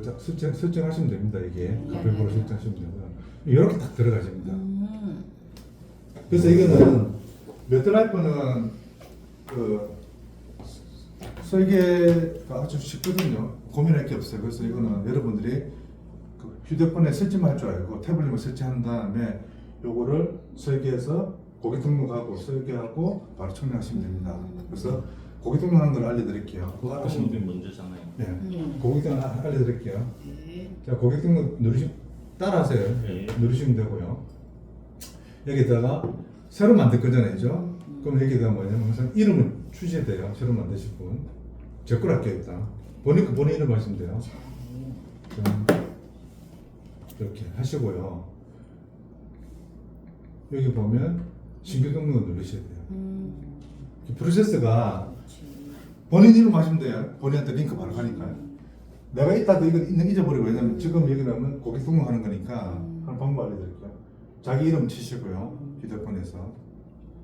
설정하시면 됩니다. 이게 가별보로 설정하시면 되고요. 이렇게 딱 들어가집니다. 그래서 이거는 매드라이프는 그 설계가 아주 쉽거든요. 고민할 게 없어요. 그래서 이거는 여러분들이 그 휴대폰에 설치만 할 줄 알고 태블릿만 설치한 다음에 요거를 설계해서 고객 등록하고 설계하고 바로 청량하시면 됩니다. 그래서 고객 등록하는 걸 알려드릴게요. 그거 하시는 게 먼저잖아요. 네, 고객 등록 알려드릴게요. 네. 자, 고객 등록 따라하세요. 네. 누르시면 되고요. 여기다가 새로 만들 거잖아요, 그죠? 그럼 여기다가 뭐냐면 항상 이름을 주셔야 돼요. 새로 만드실 분. 제 걸 할게요, 일단. 본인 이름 하시면 돼요. 자, 이렇게 하시고요. 여기 보면 신규 등록을 누르셔야 돼요. 이 프로세스가 본인 이름 하시면 돼요. 본인한테 링크 바로 가니까요. 내가 이따도 이거 잊어버리고, 왜냐면 지금 여기 나오면 고객 등록하는 거니까 한 방법 알려드릴게요. 자기 이름 치시고요. 휴대폰에서.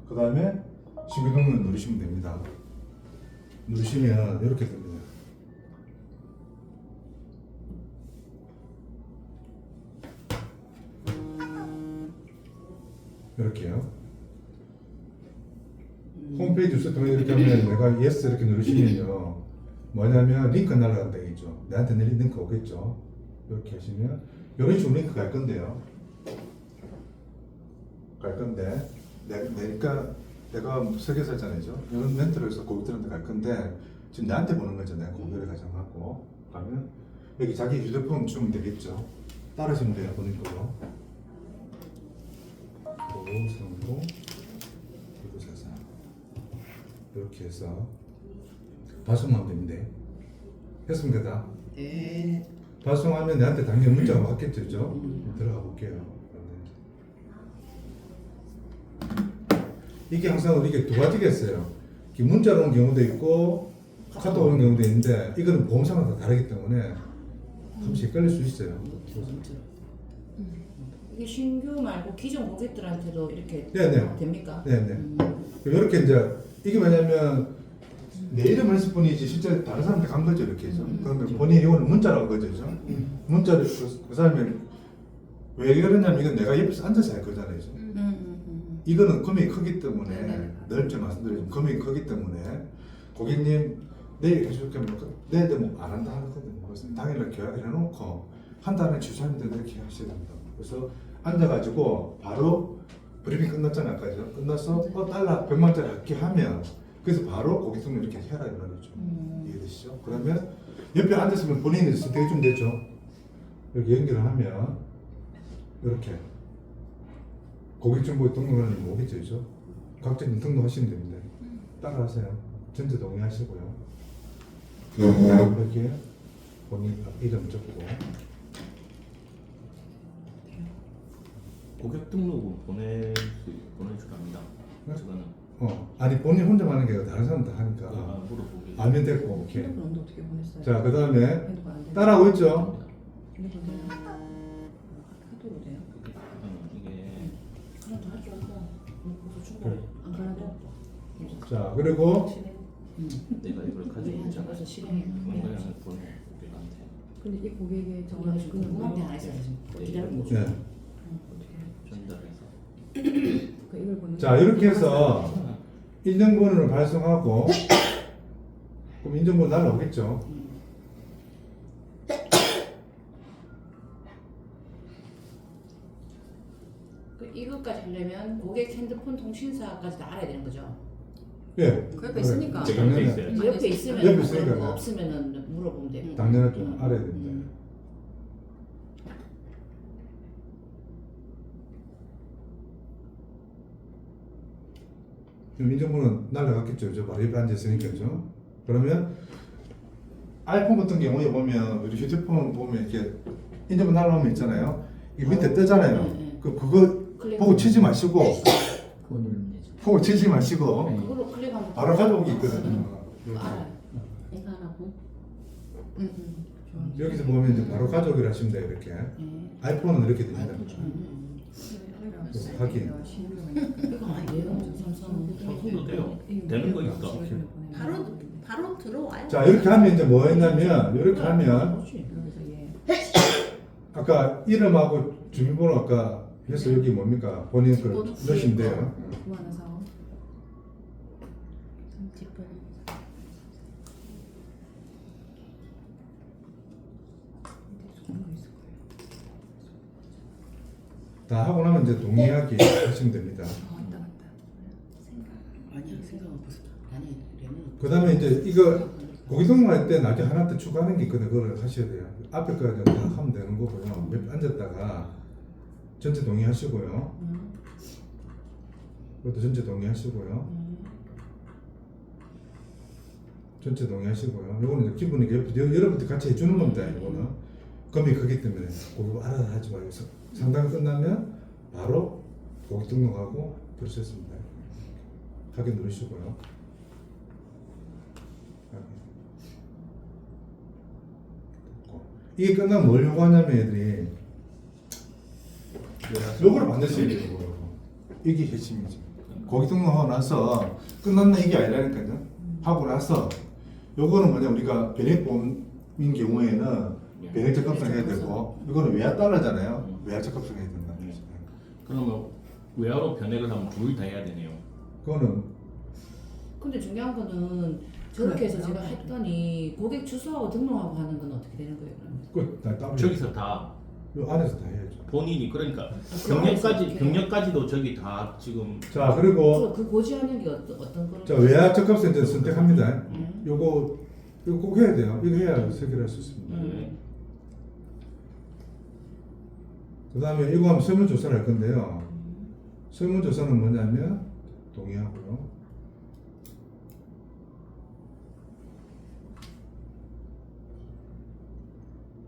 그 다음에 신규 등록을 누르시면 됩니다. 누르시면 이렇게 됩니다. 이렇게요. 홈페이지 주소통에 이렇게 하면 내가 yes 이렇게 누르시면요. 뭐냐면 링크 날아간다 있죠. 내한테 내린 링크 오겠죠. 이렇게 하시면 이런 식으로 링크 갈 건데요. 갈 건데 내가 설계사잖아요. 이런 멘트를 해서 고객들한테 갈 건데 지금 나한테 보는 거죠. 내가 고객을 가정하고 그러면 여기 자기 휴대폰 주면 되겠죠. 따르시면 돼요. 본인 거로. 보호성공 그리고사사 이렇게 해서 발송하면 됩니다. 했습니까 다? 네. 발송하면 내한테 당연히 문자가 왔겠죠, 그죠? 들어가 볼게요. 이게 항상 이게 두 가지가 있어요. 문자로 오는 경우도 있고 카톡 오는 경우도 있는데 이거는 보험사마다 다르기 때문에 잠시 헷갈릴 수 있어요. 이게 신규 말고 기존 고객들한테도 이렇게 네네. 됩니까? 네네. 이렇게 이제 이게 뭐냐면 내 이름을 했을 뿐이지 실제 다른 사람한테 간 거죠, 이렇게 해서. 그러면 본인이 이거는 문자로 한 거죠, 그죠? 문자를 그 사람이 왜 그러냐면 이건 내가 옆에서 앉아서 할 거잖아요, 그죠? 이거는 금액이 크기 때문에 네네. 넓게 말씀드리지만 금액이 크기 때문에 고객님 내일 해줄게 내일 뭐안 한다 하거든요. 그래서 당일날 계약을 해놓고 한 달에 취소하면 된다 이렇게 하셔야 됩니다. 그래서 앉아가지고 바로 브리핑 끝났잖아요, 아까죠. 끝나서 달러 100만짜리 할게 하면 그래서 바로 고객 등록 이렇게 해라 이 말이죠. 이해되시죠? 그러면 옆에 앉았으면 본인이 선택해 주면 되죠. 이렇게 연결을 하면 이렇게 고객 정보 등록하는 거 오겠죠, 그죠? 각자 등록하시면 됩니다. 따라하세요. 전체 동의하시고요. 이렇게 본인 이름 적고 고객 등록은 보내주랍니다. 저거는 아니 본인 혼자만 하는 게 아니라 다른 사람도 하니까 물어보기. 알면 됐고 오케이. 핸드폰 어떻게 보냈어요? 자, 그 다음에 핸드폰 안 돼요? 따라하고 있죠? 핸드폰 돼요? 카톡으로 돼요? 이게 하나도 할 줄 알고 벌써 충분해. 안 가나도? 자, 그리고 내가 이걸 가지고 있잖아. 그래서 실행해. 그냥 보내 고객한테. 근데 이 고객의 정말 정말 그는 공항대 안 했어요. 기다리고 네. 전달해서. 그 이걸 보는 자, 이렇게 해서 인증번호를 발송하고 그럼 인증번호 날라오겠죠? 이것까지 하려면 고객 핸드폰 통신사까지 다 알아야 되는 거죠. 예. 그 옆에 있으니까. 제 당연히 옆에 있어요. 옆에 있으면 옆에 있으니까 그런 거 네. 없으면은 물어보면 돼요. 당연하죠. 알아야 됩니다. 그럼 인증번호 날라갔겠죠, 그죠? 바로 옆에 앉아있으니까, 그죠? 그러면 아이폰 같은 경우에 보면 우리 휴대폰 보면 이렇게 인증번호 날라오면 있잖아요. 이게 밑에 뜨잖아요. 네. 그거 클릭. 보고 치지 마시고 그거 누르면 되죠. 보고 치지 마시고 그걸로 클릭하면 바로 가져오기 있거든요. 알아요. 이거 하라고? 여기서 보면 이제 바로 가져오기를 하시면 돼요, 이렇게. 아이폰은 이렇게 됩니다. 그래서 확인. 이거 아니에요? 삼성도 돼요. 되는 거 있다. 바로 들어와요. 자, 이렇게 하면 이제 뭐 했냐면, 이렇게 하면, 그렇지. 여기서 얘 아까 이름하고 주민번호 아까 해서 여기 뭡니까? 본인 걸 번호 넣으시면 돼요. 9145 다 하고 나면 이제 동의하기 하시면 됩니다. 맞다 맞다. 아니야 생각은 무슨 아니 그러면 그 다음에 이제 이거 고기 등록할 때 나중에 하나 더 추가하는 게 있거든요. 그걸 하셔야 돼요. 앞에 거는 다 하면 되는 거고요. 옆에 앉았다가 전체 동의하시고요. 그것도 전체 동의하시고요. 전체 동의하시고요. 요거는 이제 기본이 여러분들 같이 해주는 겁니다. 이거는 금이 크기 때문에 그거 알아서 하지 말고 상담 끝나면 바로 고기 등록하고 들으셨습니다. 확인 누르시고요. 이게 끝나면 뭘 요구하냐면 애들이 요거를 반드시 해야 돼요. 이게 핵심이지. 고기 등록하고 나서 끝났나 이게 아니라니까요. 하고 나서 요거는 뭐냐 우리가 변액보험인 경우에는 변액 적합성 해야 되고 이거는 외화 달러잖아요. 외화 적합성 해야 된다. 그러면 외화로 변액을 하면 둘 다 해야 되네요. 그거는 근데 중요한 거는 저렇게 해서 그래, 제가 그래. 했더니 고객 주소하고 등록하고 하는 건 어떻게 되는 거예요? 그러면? 그다 따로 저기서 다 요 안에서 다 해야죠. 본인이 그러니까 그래서 경력까지 어떻게- 경력까지도 저기 다 지금 자 그리고 그 고지하는 게 어떤 그런? 자 외화 적합성 이제 선택합니다. 음. 요거 꼭 해야 돼요. 이거 해야 해결할 수 있습니다. 그 다음에 이거 하면 설문조사를 할 건데요. 설문조사는 뭐냐면 동의하고요.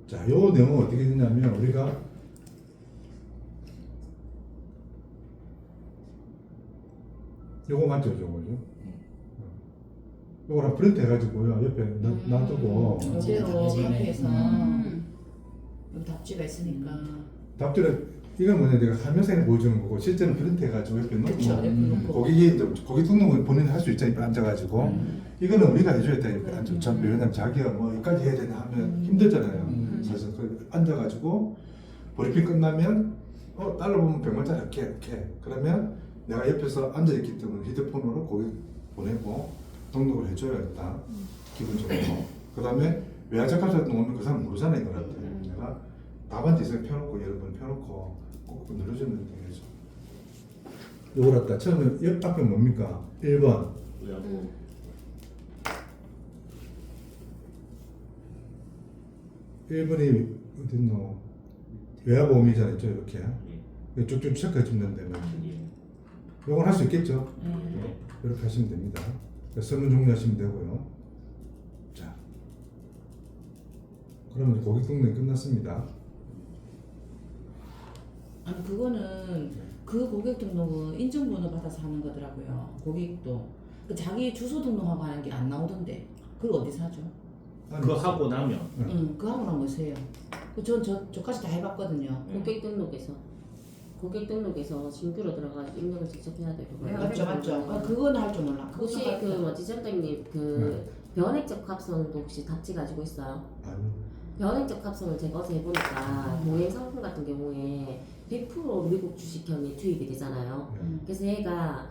자, 요 내용은 어떻게 되냐면 우리가 요거 맞죠, 저거죠? 요거랑 프린트 해가지고요 옆에 놔두고 그대로 답지. 카페에서 여기 답지가 있으니까. 답지를 이건 뭐냐 내가 화면상에 보여주는 거고 실제는 프린트 해가지고 옆에 그렇죠. 놓고 옆에 놓고. 고객 등록을 본인이 할 수 있잖아요. 옆에 앉아가지고 이거는 우리가 해줘야 되니까 참 왜냐면 자기가 뭐 여기까지 해야 되나 하면 힘들잖아요. 사실 그 앉아가지고 브리핑 끝나면 달러 보면 100만짜리 이렇게 그러면 내가 옆에서 앉아있기 때문에 휴대폰으로 고객 보내고 등록을 해줘야겠다 기본적으로. 그 다음에 외화적합 같은 거 오면 그 사람 모르잖아요. 이거를 내가 답안지 있어요. 펴놓고 여러 번 펴놓고 꼭 눌러주면 되겠죠. 요걸 갖다 처음에 옆 앞에 뭡니까? 1번 외화로 1번이 어딨노? 외화보험이잖아요. 이렇게 예. 쭉쭉 체크해주면 되면 예. 요건 할 수 있겠죠? 네. 이렇게 하시면 됩니다. 설문 종료하시면 되고요. 자, 그러면 고객 등록이 끝났습니다. 아니 그거는 그 고객 등록은 인증번호 받아서 하는 거더라고요. 고객도 그 자기 주소 등록하고 하는 게 안 나오던데 그걸 어디서 하죠? 그거 하고 나면 응, 그 하고 나면 뭐세요? 저까지 다 해봤거든요. 고객 등록에서 신규로 들어가서 입력을 직접 해야 되고 맞죠, 맞죠. 그건 할 줄 몰라. 혹시 그것도 그 할 줄. 뭐지 선생님 그 변액적 합성도 혹시 답지 가지고 있어요? 아니요. 변액적 합성을 제가 어제 해보니까 동행 상품 같은 경우에 100% 미국 주식형이 투입이 되잖아요. 그래서 얘가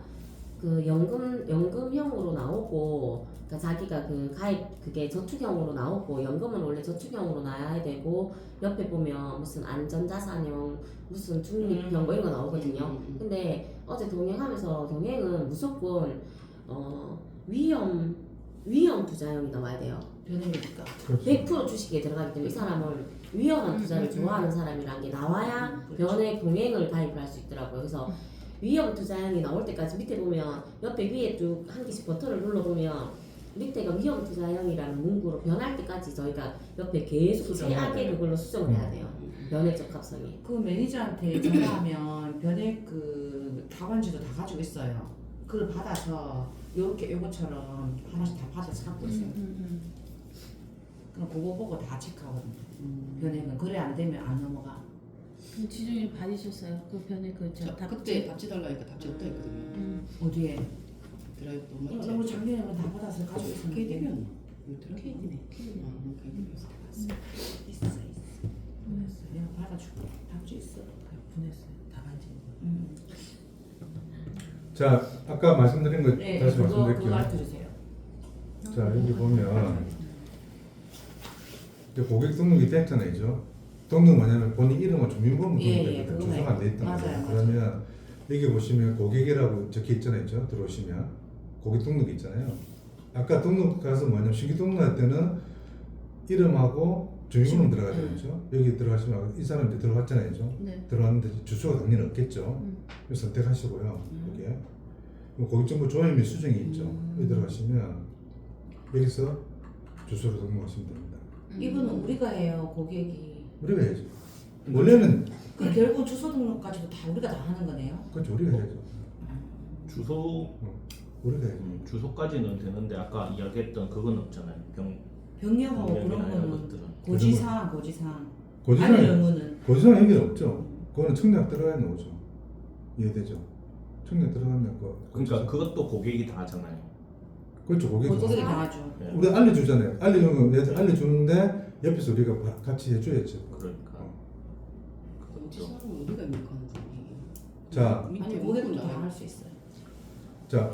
그 연금형으로 나오고 그러니까 자기가 그 가입 그게 저축형으로 나오고 연금은 원래 저축형으로 나야 되고 옆에 보면 무슨 안전자산형 무슨 중립형 뭐 이런 거 나오거든요. 근데 어제 동행하면서 동행은 무조건 위험 투자형이 나와야 돼요. 변액이니까. 그렇죠. 100% 주식에 들어가기 때문에 이 사람은 위험한 투자를 좋아하는 사람이란 게 나와야 변액 동행을 가입을 할 수 있더라고요. 그래서 위험 투자형이 나올 때까지 밑에 보면 옆에 위에 쭉 한 개씩 버튼을 눌러보면 밑에가 위험 투자형이라는 문구로 변할 때까지 저희가 옆에 계속 최악의 그걸로 수정을 해야 돼요. 변액적 합성이. 그 매니저한테 전화하면 변액 그 답안지도 다 가지고 있어요. 그걸 받아서 요렇게 요거처럼 하나씩 다 받아서 갖고 있어요. 그럼 그거 보고 다 체크하거든요. 변액은 그래 안 되면 안 넘어가. 지정이 받으셨어요? 그 변에 그저 그때 답지 달라니까 답지 없다 했거든요. 어디에? 드라이브 또 맞지? 너무 작년에 다 받아서 가지고 있었는데. KD면 드라이브? KD네. KD면 있어. 내가 받아 자, 아까 말씀드린 거 네, 다시 그거 말씀드릴게요. 알려주세요. 자, 여기 보면 이제 고객 등록이 됐잖아요. 등록 뭐냐면 본인 이름과 주민번호 예, 등록되거든요. 그거네. 주소가 안 돼 있던 맞아요, 거예요. 맞아요. 그러면 여기 보시면 고객이라고 적혀 있잖아요. 들어오시면 고객 등록이 있잖아요. 아까 등록 가서 뭐냐면 신규 등록할 때는 이름하고 주민번호 들어가죠. 여기 들어가시면 이 사람 이제 들어갔잖아요. 네. 들어갔는데 주소가 당연히 없겠죠. 그래서 선택하시고요. 여기에 고객정보 조회 및 수정이 있죠. 여기 들어가시면 여기서 주소를 등록하시면 됩니다. 이거는 우리가 해요, 고객이. 우리가 해야죠. 원래는 그 결국 주소 등록까지도 다 우리가 다 하는 거네요. 그렇죠. 우리가 해야죠. 주소 우리가 해야죠. 주소까지는 되는데 아까 이야기했던 그건 없잖아요. 병력하고 그런 병력이나 이런 거는 것들은. 고지사항. 아니 고지사항 의무는 고지사항 여기는 없죠. 그거는 청약 들어가야 나오죠. 이해되죠? 청약 들어가면 그러니까 그것도 고객이 다 하잖아요. 그렇죠. 고객이 고객이 다 하죠. 네. 우리 알려주잖아요. 알려주는데 옆에서 우리가 같이 해줘야죠. 그러니까 고지사항은 우리가 입력하는 거예요. 자, 아니 고객도 다 할 수 있어요. 자,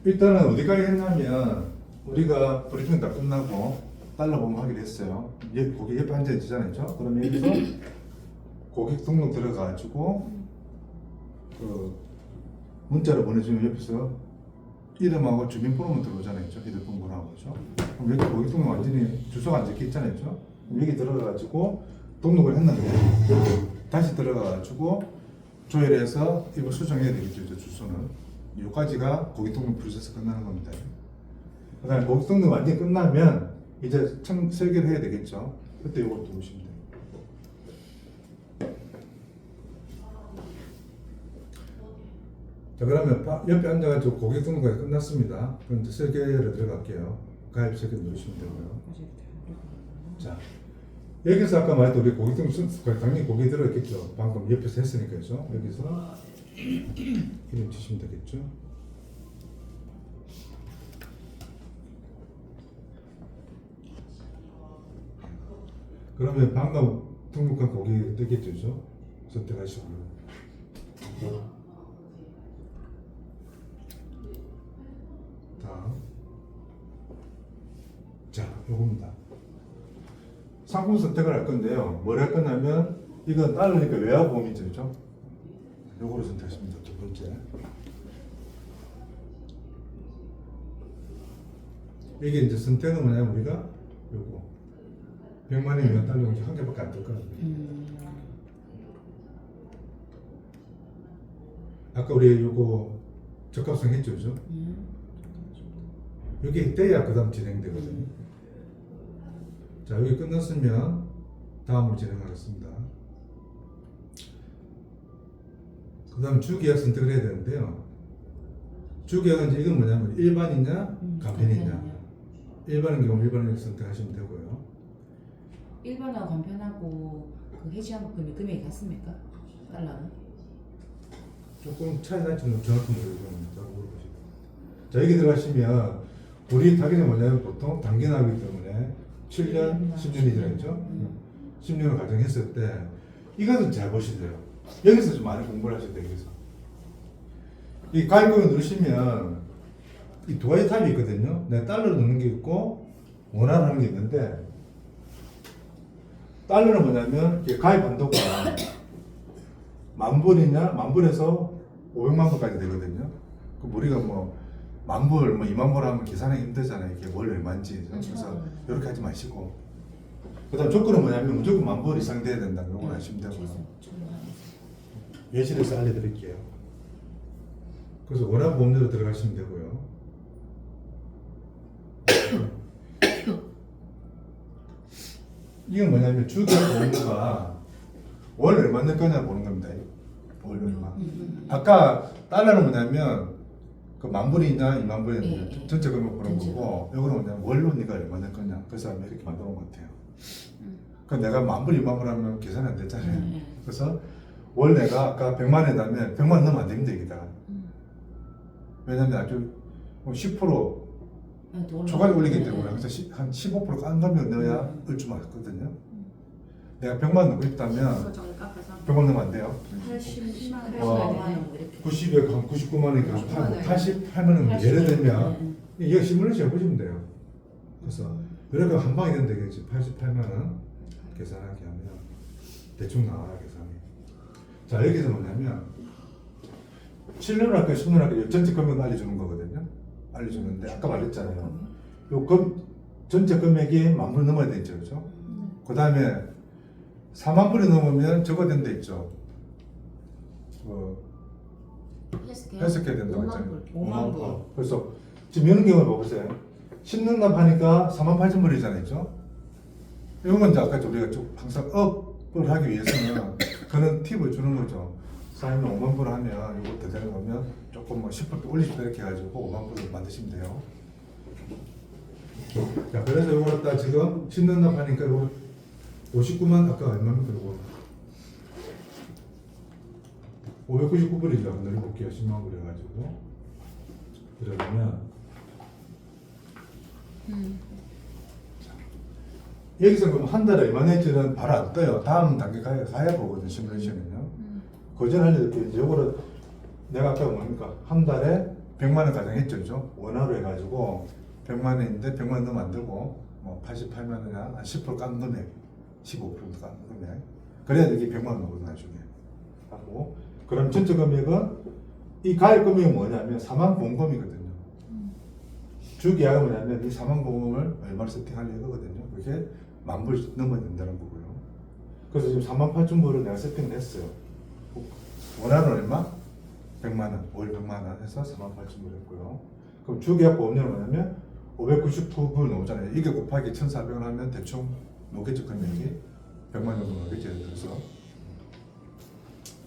일단은 어디까지 했냐면 우리가 브리핑 다 끝나고 달러 보면 하기로 했어요. 고객 옆에 앉아 있잖아요. 그러면 여기서 고객 등록 들어가지고 그 문자를 보내주면 옆에서 이름하고 주민번호만 들어오잖아요. 휴대폰 번호하고 그죠? 그럼 여기 고객 등록 완전히 주소가 안 적혀 있잖아요. 그럼 여기 들어가가지고 등록을 했는데 다시 들어가가지고 조회해서 이거 수정해야 되겠죠. 이제 주소는. 여기까지가 고객 등록 프로세스 끝나는 겁니다. 그 다음에 고객 등록 완전히 끝나면 이제 설계를 해야 되겠죠. 그때 이걸 도우시면 돼요. 자, 그러면 옆에 앉아가지고 고객 등록이 끝났습니다. 그럼 이제 설계를 들어갈게요. 가입 설계 누르시면 되고요. 자, 여기서 아까 말했던 우리 고객 등록 당연히 고객 들어있겠죠. 방금 옆에서 했으니까요. 여기서 이름 치시면 되겠죠. 그러면 방금 등록한 고객이 뜨겠죠. 선택하시고요. 다음. 자, 요겁니다. 상품 선택을 할 건데요. 뭘 할 거냐면 이건 달러니까 외화보험이죠, 그죠? 요거를 선택하시면 돼요. 두 번째. 이게 이제 선택은 뭐냐면 우리가 요거 100만 원이면 달러 한 개밖에 안 뜰 거거든요. 아까 우리 요거 적합성 했죠, 그죠? 여기 떼야 그 다음 진행되거든요. 자, 여기 끝났으면 다음으로 진행하겠습니다. 그 다음 주계약 선택을 해야 되는데요. 주계약은 이제 이건 뭐냐면 일반이냐 간편이냐. 일반인 경우 일반을 선택하시면 되고요. 일반하고 간편하고 그 해지한금이 금액이 같습니까? 달러는? 조금 차이 날지는 정확히 모르겠습니다. 자, 여기 들어가시면 우리 타겟이 뭐냐면 보통 단기납이기 때문에 7년, 10년이잖아요. 10년을 가정했을 때 이것은 잘 보시세요. 여기서 좀 많이 공부를 하셔야 돼요. 여기서 이 가입금을 누르시면 이 두 가지 타입이 있거든요. 내가 달러를 넣는 게 있고 원화를 하는 게 있는데 달러는 뭐냐면 이게 가입 한도가 10,000불이냐 10,000불에서 500만 불까지 되거든요. 그럼 우리가 뭐 10,000불, 뭐 20,000불 하면 계산하기 힘들잖아요. 이게 월 얼마인지. 그래서 이렇게 하지 마시고. 그 다음 조건은 뭐냐면 무조건 10,000불 이상 돼야 된다. 이걸 하시면 되고요. 예시를 알려드릴게요. 그래서 원화 보험료로 들어가시면 되고요. 이건 뭐냐면 주계약 보험료가 월 얼마 낼 거냐 보는 겁니다. 월 얼마. 아까 달러는 뭐냐면 그 10,000불이냐 20,000불이냐 예. 전체 금액 보는 전체. 거고 이거는 뭐냐면 월로 네가 얼마 낼 거냐. 그래서 아마 이렇게 만들어 놓은 것 같아요. 그러니까 내가 10,000불 20,000불 하면 계산이 안 되잖아요. 그래서 월 내가 아까 100만 원이라면 100만 넣으면 안 됩니다. 여기다가. 왜냐면 아주 10% 초과를 올리기 때문에 그래서 한 15% 깐 가면 넣어야 얼추 맞거든요. 내가 100만 넣고 있다면 소정을 깎아서 병원 넣으면 안 돼요. 80만 어. 원. 90에 한 99만 원이니까 88만 원 예를 들면 이거 시뮬레이션 해보시면 돼요. 그래서 이렇게 한 방에 된다 되겠지. 88만 원 계산하게 하면 대충 나와요 계산이. 자 여기서 뭐냐면 7년 할까 10년 할까 전체 금액 알려주는 거거든요. 알려주는데 아까 말했잖아요. 요 전체 금액이 10,000불 넘어야 되죠, 그렇죠? 그 다음에 4만 불이 넘으면 저거 된다 있죠. 해석해야 된다고 5만 했잖아요. 불. 5만 불. 그래서 지금 이런 경우를 봐보세요. 10년 납하니까 48,000불이잖아요, 그렇죠? 이건 이제 아까 우리가 쭉 항상 업을 하기 위해서는 그런 팁을 주는 거죠. 쌓이면 5만 불 하면 이거 더 되는 거면 조금 뭐 10불 올리시다 이렇게 해가지고 5만 불을 만드시면 돼요. 자, 그래서 이거 갖다 지금 10년 납하니까 이거 59만 아까 얼마입니까 이거? 599불이죠. 한번 넣어볼게요. 10만 불 해가지고 그러면 여기서 그럼 한 달에 얼마 낼지는 바로 안 떠요. 다음 단계 가야 보거든 시뮬레이션은요. 그전 알려드릴게요. 이제 요거를 내가 아까 뭐니까 한 달에 100만 원 가정했죠, 그죠? 원화로 해가지고 100만 원인데 100만 원 넣으면 안 되고 뭐 88만 원이나 한 10% 깎는 금액, 15% 깎는 금액. 그래야 이게 100만 원 나오거든 나중에. 하고 그럼 전체 금액은 이 가입 금액이 뭐냐면 4만 보험금이거든요. 주계약은 뭐냐면 이 4만 보험금을 얼마를 세팅하려고 하거든요. 그게 10,000불 넘어야 된다는 거고요. 그래서 지금 48,000불을 내가 세팅을 했어요. 원하는 얼마? 100만 원, 월 100만 원 해서 48,000불 했고요. 그럼 주계약 보험료는 뭐냐면 599불 나오잖아요. 이게 곱하기 1,400원 하면 대충 나오겠죠, 금액이? 100만 원 정도 나오겠죠, 예를 들어서.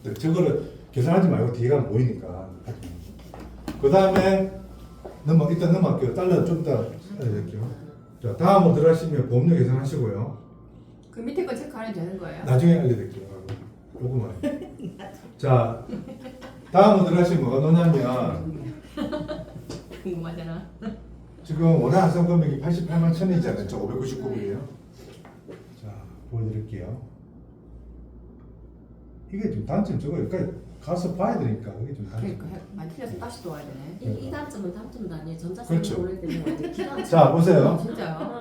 네, 저거를 계산하지 말고 뒤가 보이니까. 그 다음에 일단 넘어갈게요. 달러 좀 이따 알려드릴게요. 자, 다음으로 들어가시면 보험료 계산하시고요. 그 밑에 거 체크 안 해도 되는 거예요? 나중에 알려드릴게요. 요거만. 자, 다음으로 들어가시면 뭐가 나오냐면 궁금하잖아. 지금 원화 환산 금액이 88만 1,000원이잖아요. 저 599불이에요. 자, 보여드릴게요. 이게 좀 단점 저거 여기까지 가서 봐야 되니까 그게 좀 단점. 그러니까 많이 틀려서 다시 또 와야 되네. 이 단점은 단점도 아니에요. 전자세금 그렇죠. 보낼 때는 완전 기가 막히게. 자, 보세요. 진짜요?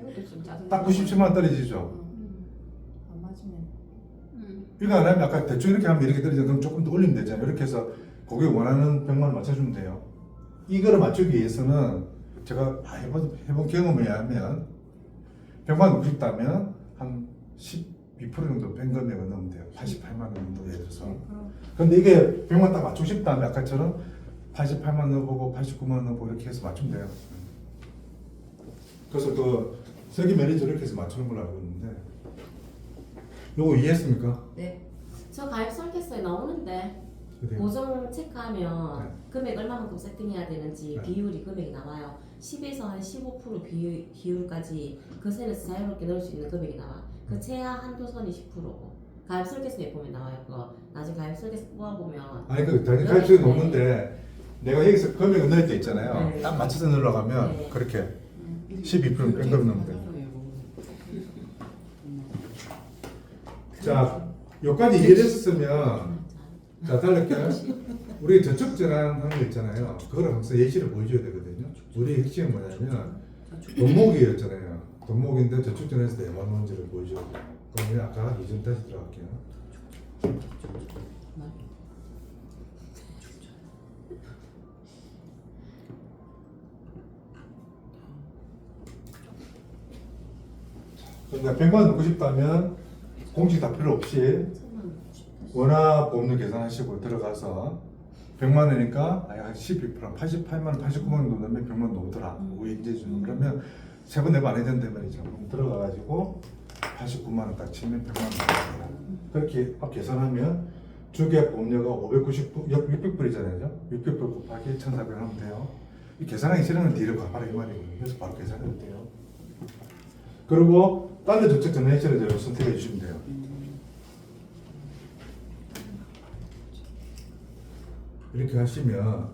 이것도 좀 짜증나. 딱 97만 원 떨어지죠. 안 맞으면. 이거 안 하면 아까 대충 이렇게 하면 이렇게 떨어져. 그럼 조금 더 올리면 되잖아요. 이렇게 해서 고객이 원하는 100만 원 맞춰주면 돼요. 이거를 맞추기 위해서는 제가 해본 경험에 의하면 100만 원 넘긴다면 한 12% 정도 뺀금액을 넣으면 돼요. 88만 원 정도 예를 들어서. 근데 이게 100만 원 딱 맞추고 싶다면 아까처럼 88만 원 넣어보고 89만 원 넣어보고 이렇게 해서 맞추면 돼요. 그래서 그 세계 매니저 이렇게 해서 맞추는 걸로 알고 있는데 요거 이해했습니까? 네. 저 가입 설계서에 나오는데 그래요. 고정 체크하면 네. 금액 얼마만큼 세팅해야 되는지 네. 비율이 금액이 나와요. 10에서 한 15% 비율까지 그 선에서 자유롭게 넣을 수 있는 금액이 나와. 그 최하 한도 선이 10%고 가입 설계서에 보면 나와요. 그거 나중에 가입 설계서 뽑아보면 아니 그 당연히 가입수에 놓는데 내가 여기서 금액을 넣을 때 있잖아요. 네. 딱 맞춰서 넣으려고 하면 네. 그렇게 12% 뺀금 넣으면 돼요. 자, 여기까지 이해됐었으면 자, 달릴게요. 우리 저축 전환하는 거 있잖아요. 그걸 항상 예시를 보여줘야 되거든요. 우리 핵심은 뭐냐면 돈모기였잖아요. 돈모기인데 저축 전환에서 내가 뭔지를 보여줘야 돼요. 그러면 아까 이전 다시 들어갈게요. 그러니까 100만 원 넣고 싶다면 공식 다 필요 없이 원화 보험료 계산하시고 들어가서 100만 원이니까 한 12%, 88만 원, 89만 원 넣으면 100만 원 나오더라. 인제 주는 그러면 세 번 내면 안 해야 된단 말이죠. 그럼 들어가가지고 89만 원 딱 치면 100만 원 나옵니다. 그렇게 계산하면 주계약 보험료가 600불이잖아요. 600불 곱하기 1,400 하면 돼요. 이 계산하기 싫으면 뒤로 가봐라 이 말이거든요. 그래서 바로 계산해도 돼요. 그리고 달러 저축 전환시를 선택해 주시면 돼요. 이렇게 하시면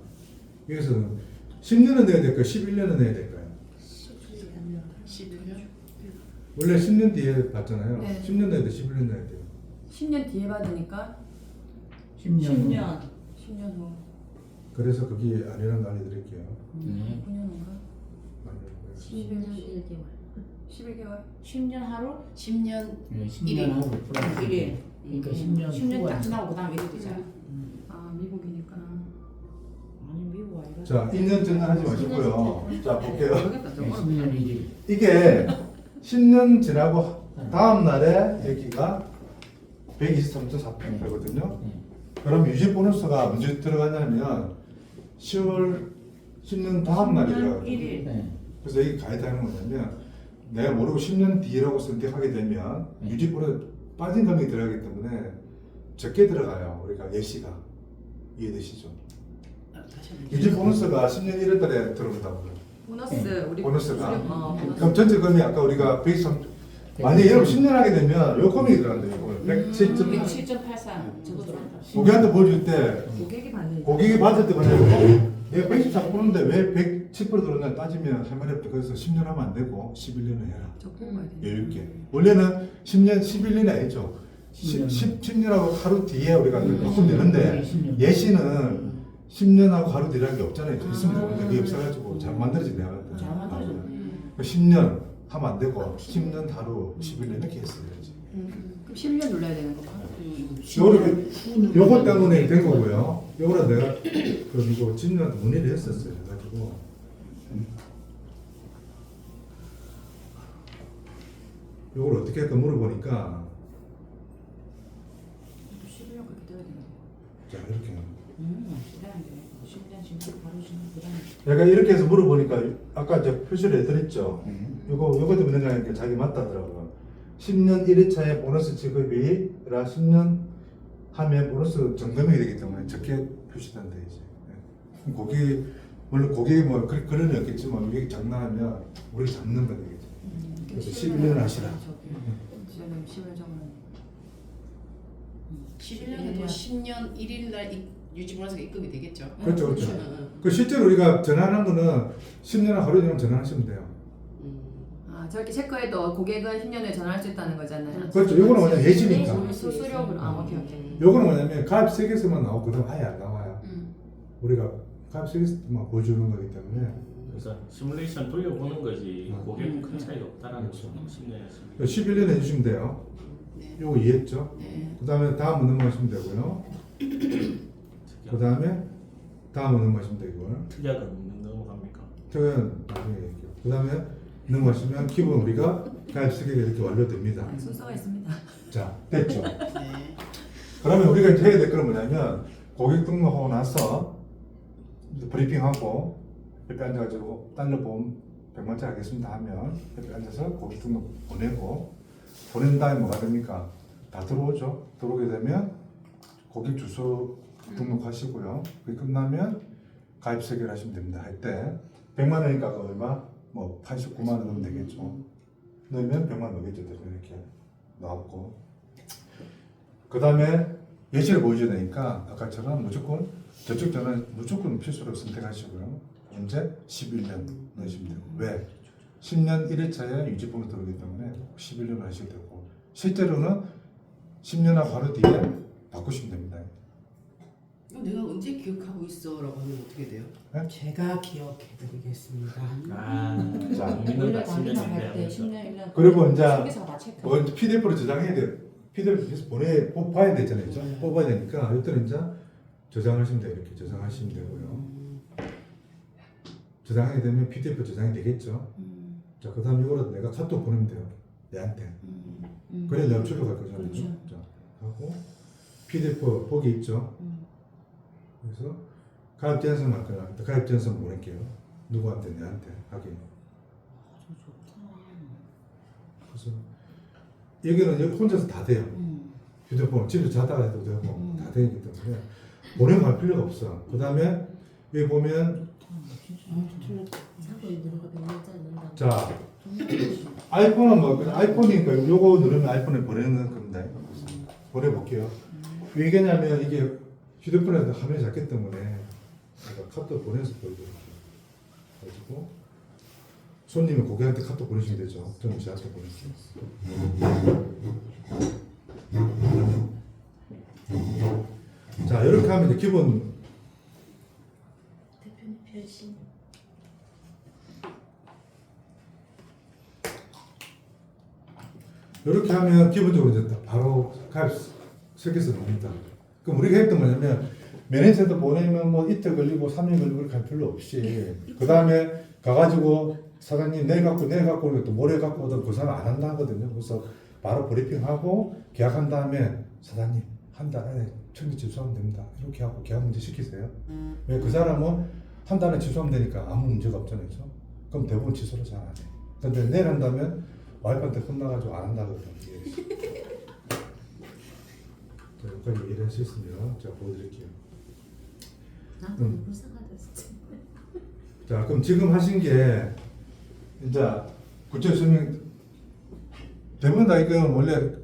여기서는 10년은 내야 될까요? 11년은 내야 될까요? 11년? 원래 10년 뒤에 봤잖아요. 네. 10년 내야 돼, 11년 내야 돼요. 10년 뒤에 받으니까 10년. 10년 후. 그래서 그게 아니라는 거 알려드릴게요. 네. 9년 후인가? 11년 1개월. 11개월. 10년 하루? 10년 네, 10년 하고 플러스. 1일. 그러니까 10년 10년 후가 딱 지나고 그다음 1일 되잖아. 아 미국이니까. 아니 미국 아니라. 자, 1년 전화하지 마시고요. 자, 볼게요. 모르겠다. 네, 저거. 10년 1일. 이게 10년 지나고 다음 날에 여기가 123.4%거든요. 그럼 유지 보너스가 언제 들어가냐면 10월 10년 다음 날이 들어가요. 1일. 네. 그래서 여기 가이드하는 거냐면 내가 모르고 10년 뒤라고 선택하게 되면 유지 보너스 빠진 금액이 들어가기 때문에 적게 들어가요. 우리가 예시가 이해되시죠? 다시 한번 유지 보너스가 10년 1월 달에 들어온다고요. 보너스 우리 보너스가. 보너스. 그럼 전체 금액이 아까 우리가 123 만약에 여러분 10년 하게 되면 요 금액이 들어간대요. 이걸 107점 107.83 저거 들어간다. 고객한테 보여줄 때 고객이 받는. 고객이 받을 때 만약에 내가 114%인데 왜 110% 들어오냐 따지면 할 말이 없다. 그래서 10년 하면 안 되고 11년을 해라. 저 보고 가야 돼. 여유있게. 원래는 10년, 11년이 아니죠. 10년하고 하루 뒤에 우리가 바꾸면 되는데 10년. 예시는 10년하고 하루 뒤라는 게 없잖아요. 있으면 좋은데 그게 없어가지고 잘 만들어진 내가 봤을 때. 잘 만들어졌네. 10년 하면 안 되고 10년 하루 11년 이렇게 했어야지. 그럼 10년 눌러야 되는 거봐. 요거 때문에 된 거고요. 요거는 내가 그리고 진료한테 문의를 했었어요. 그래가지고 요걸 어떻게 할까 물어보니까 11년 그렇게 돼야 되는 거. 자 이렇게 그다음에 10년 지나고 바로 지나고 그다음에. 내가 이렇게 해서 물어보니까 아까 이제 표시를 해드렸죠. 요거 때문에 그러니까 자기 맞다더라고요. 10년 1회차에 보너스 지급이라 10년 하면 보너스 정금액이 되기 때문에 적게 표시된다 이제. 네. 고객 물론 고객이 뭐 그런 일 없겠지만 여기 장난하면 우리 잡는 거 되겠죠. 그래서 11년 하시라. 저는 10년 정도. 11년에도 10년 1일 날 유지 보너스가 입금이 되겠죠. 그렇죠, 그렇죠. 응. 그 실제로 우리가 전화하는 거는 10년 하루 전에 전화하시면 돼요. 아 저렇게 체크해도 고객은 10년 후에 전화할 수 있다는 거잖아요. 그렇죠. 요거는 뭐냐면 예시니까. 수수료로 오케이 오케이. 요거는 뭐냐면 가입 세계서만 나오고 그다음 아예 안 나와요. 음. 우리가 가입 세계서만 보여주는 거기 때문에 그래서 시뮬레이션 돌려보는 거지 고객은 큰 차이가 없다라는 그렇죠. 거죠. 10년에 11년 해주시면 돼요. 네. 요거 이해했죠? 네. 그 다음에 다음 넘어가시면 되고요. 그 다음에 다음 넘어가시면 되고요. 특약은 없는 넘어갑니까? 저는 나중에 얘기해요. 그 다음에 넘어가시면 기본 우리가 가입 세계가 이렇게 완료됩니다. 순서가 있습니다. 자, 됐죠? 네. 그러면 우리가 이제 해야 될 건 뭐냐면 고객 등록하고 나서 이제 브리핑하고 옆에 앉아가지고 달러 보험 100만짜리 하겠습니다 하면 옆에 앉아서 고객 등록 보내고 보낸 다음에 뭐가 됩니까? 다 들어오죠. 들어오게 되면 고객 주소 등록하시고요. 그게 끝나면 가입 체결하시면 됩니다. 할 때 100만 원이니까 그 얼마? 뭐 89만 원 넣으면 되겠죠. 넣으면 100만 원 넣겠죠. 이렇게 나왔고 그 다음에 예시를 보여줘야 되니까 아까처럼 무조건 저쪽 전화는 무조건 필수로 선택하시고요. 언제? 11년 넣으시면 되고 왜? 10년 1회차에 유지보험이 들어오기 때문에 11년을 하셔야 되고 실제로는 10년하고 바로 뒤에 바꾸시면 됩니다. 이거 내가 언제 기억하고 있어라고 하면 어떻게 돼요? 제가 기억해드리겠습니다. 자, 원래 관리사 할때 10년 1년. 그리고 이제 설계사가 다 체크. 뭐 PDF로 저장해야 돼요. PDF로 계속 뽑아야 되잖아요. 그죠? 뽑아야 되니까 이때는 이제 저장하시면 돼요. 이렇게 저장하시면 되고요. 저장하게 되면 PDF 저장이 되겠죠. 자, 그 다음 이거라도 내가 카톡 보내면 돼요. 얘한테. 그래 내가 출력할 거잖아요. 그렇죠. 자, 하고 PDF 보기 있죠. 그래서 가입 전선 맞거나 가입 전선 보낼게요. 누구한테? 내한테 하긴. 그래서 여기는 여기 혼자서 다 돼요. 휴대폰 집에 자다가 해도 되고 다 되기 때문에 보내고 갈 필요가 없어. 그 다음에 여기 보면 사고에 들어가 100만짜리 넣는다. 자 아이폰은 뭐 그냥 아이폰이니까 요거 누르면 아이폰에 보내는 겁니다. 보내볼게요. 왜냐면 이게 휴대폰에서 화면이 작기 때문에 제가 카톡 보내서 보여드릴게요. 가지고 손님이 고객한테 카톡 보내시면 되죠. 저는 저한테 보낼게요. 이렇게 하면 이제 기본 대표님 별신. 이렇게 하면 기본적으로 이제 바로 가입 설계서 나옵니다. 그럼 우리가 했던 뭐냐면 매니저도 보내면 뭐 이틀 걸리고 3일 걸리고 그렇게 할 필요 없이 그 다음에 가가지고 사장님 내일 갖고 또 모레 갖고 오든 그 사람 안 한다 하거든요. 그래서 바로 브리핑하고 계약한 다음에 사장님 한 달 안에 청기 취소하면 됩니다. 이렇게 하고 계약 문제 시키세요. 왜 그 사람은 한 달에 취소하면 되니까 아무 문제가 없잖아요. 그죠? 그럼 대부분 취소를 잘 안 해. 근데 내일 한다면 와이프한테 혼나가지고 안 한다 그러거든요. 자, 여기까지 이해할 수 있으면 제가 보여드릴게요. 나도 불쌍하다 진짜. 자, 그럼 지금 하신 게 이제 구체 설명 대부분 다 이건 원래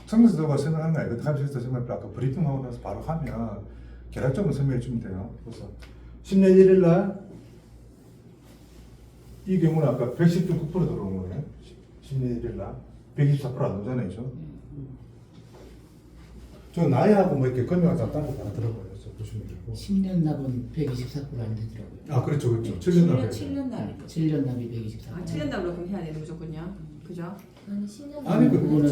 청소도가 설명한 거 아니거든. 감시에서 설명 아까 브리핑하고 나서 바로 하면 계략적으로 설명해 주면 돼요. 그래서 10년 1일 날 이 경우는 아까 110.9% 들어오는 거예요. 10년 1일 날 124%안 오잖아요, 저. 저 나이하고 뭐 이렇게 금액이 다 따로 다르더라고요. 그래서 보시면 되고. 10년 납은 124%안 되더라고요. 아, 그렇죠, 그렇죠. 7년 날. 7년 날이죠. 7년 납이 124%. 아 7년 납으로 그럼 해야 되는 무조건요. 그죠? 아니 10년 아니, 그거는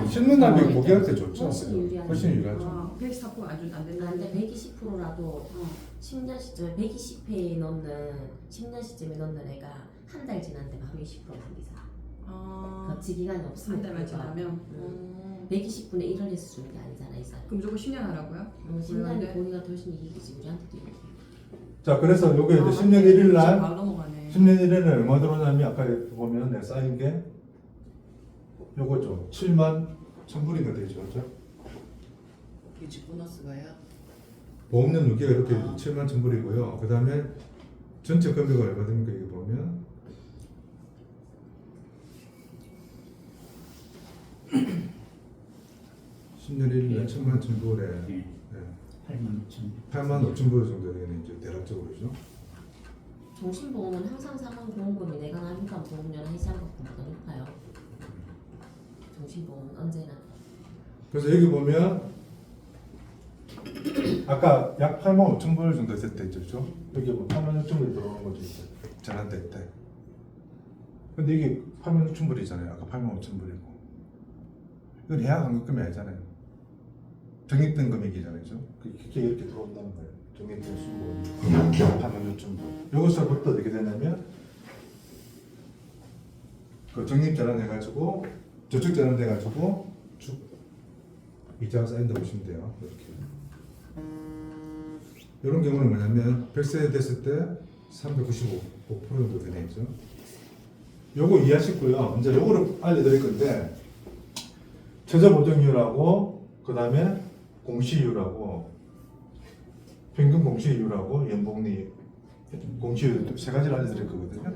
10년 납이 고객할 때 좋죠. 훨씬 유리하죠. 훨씬 유리하죠. 아 124%안 된다. 근데 120%라도 10년 시점에 120회에 넣는 10년 시점에 넣는 애가 한 달 지났는데 바로 20% 생기잖아. 아 거치 기간이 없으면 한 달만 지나면 120분의 1을 해서 주는 게 아니잖아 이 사람. 그럼 무조건 10년 하라고요? 10년이 보니까 훨씬 이익이지 우리한테도 이익이. 자, 그래서 요게 이제 10년 1일 진짜 날 바로 넘어가네. 10년 1일에 얼마 들어오냐면 아까 보면 내가 쌓인 게 요거죠. 7만 1,000불인가 되죠. 그죠? 이게 집 보너스가요? 보험료 누기가 이렇게 7만 1,000불이고요. 그 다음에 전체 금액은 얼마 됩니까? 이게 보면 10년 1일에 7만 1,000불에 네. 8만 5천. 8만 5천 불 정도 되는 이제 대략적으로죠. 정신보험은 항상 상환 보험금이 내가 나니까 보험료나 해지한 것보다 높아요. 정신보험은 언제나. 그래서 여기 보면 아까 약 8만 5천 불 정도 됐을 때 있죠. 여기 뭐 8만 6천 불 들어오는 거죠. 전환될 때. 근데 이게 8만 6천 불이잖아요. 아까 8만 5천 불이고. 이건 예약 환급금이 아니잖아요. 적립된 금액이잖아요. 그죠? 그게 이렇게 들어온다는 거예요. 적립된 수고 8만 6천 불. 여기서부터 어떻게 되냐면 그 적립 전환해가지고 저축 전환돼가지고 쭉 이자가 쌓인다고 보시면 돼요. 이렇게. 이런 경우는 뭐냐면 100세 됐을 때 395% 정도 되네 있죠. 요거 이해하시고요. 이제 요거를 알려드릴 건데 최저 보정이율하고 그 다음에 공시이율하고 평균 공시이율하고 연봉리 공시이율 세 가지를 알려드릴 거거든요.